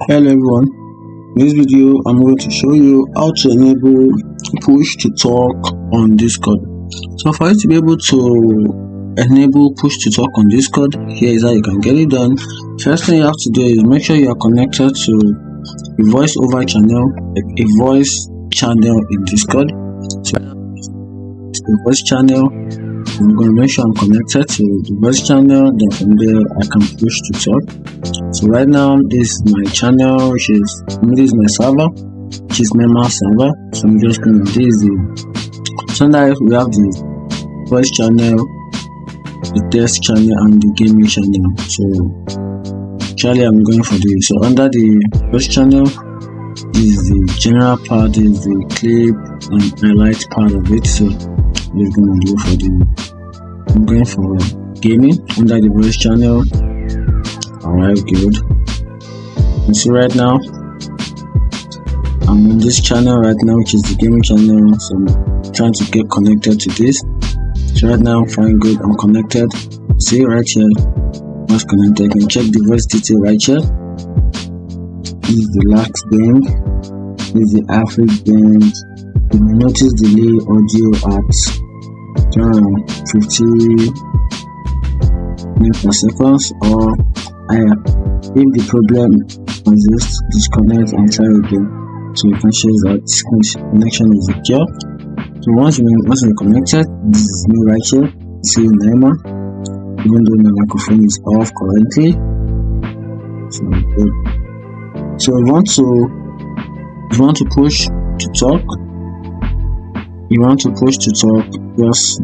Hello everyone, in this video I'm going to show you how to enable push to talk on Discord. So for you to be able to enable push to talk on Discord, here is how you can get it done. First thing you have to do is make sure you are connected to a voice over channel, a voice channel in Discord. So the voice channel, I'm going to make sure I'm connected to the voice channel, then from there I can push to talk. So right now this is my channel, this is my server, which is my server. So I'm just going to so now we have the voice channel, the text channel and the gaming channel. So actually I'm going for this. So under the voice channel, this is the general part, this is the clip and highlight part of it. So we're going to go for I'm going for gaming under the voice channel. Alright, good. And so right now I'm on this channel right now, which is the gaming channel. So I'm trying to get connected to this. So right now I'm fine, good, I'm connected. See right here, I'm connected. You can check the voice detail right here. This is the lax band, this is the average band. You will notice delay audio at 50 minutes per second or higher. If the problem exists, disconnect and try again. So you can show that this connection is secure. So once you're connected, this is me right here. See Naima, even though my microphone is off currently. So good. So if you want to push to talk, just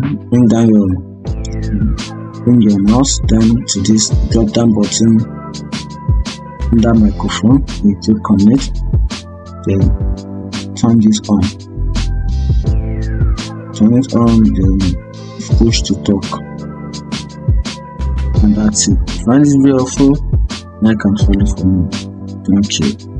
bring your mouse down to this drop down button under microphone. You click on it, then turn this on. Turn it on, then push to talk, and that's it. Find this video helpful, like and follow for me. Thank you.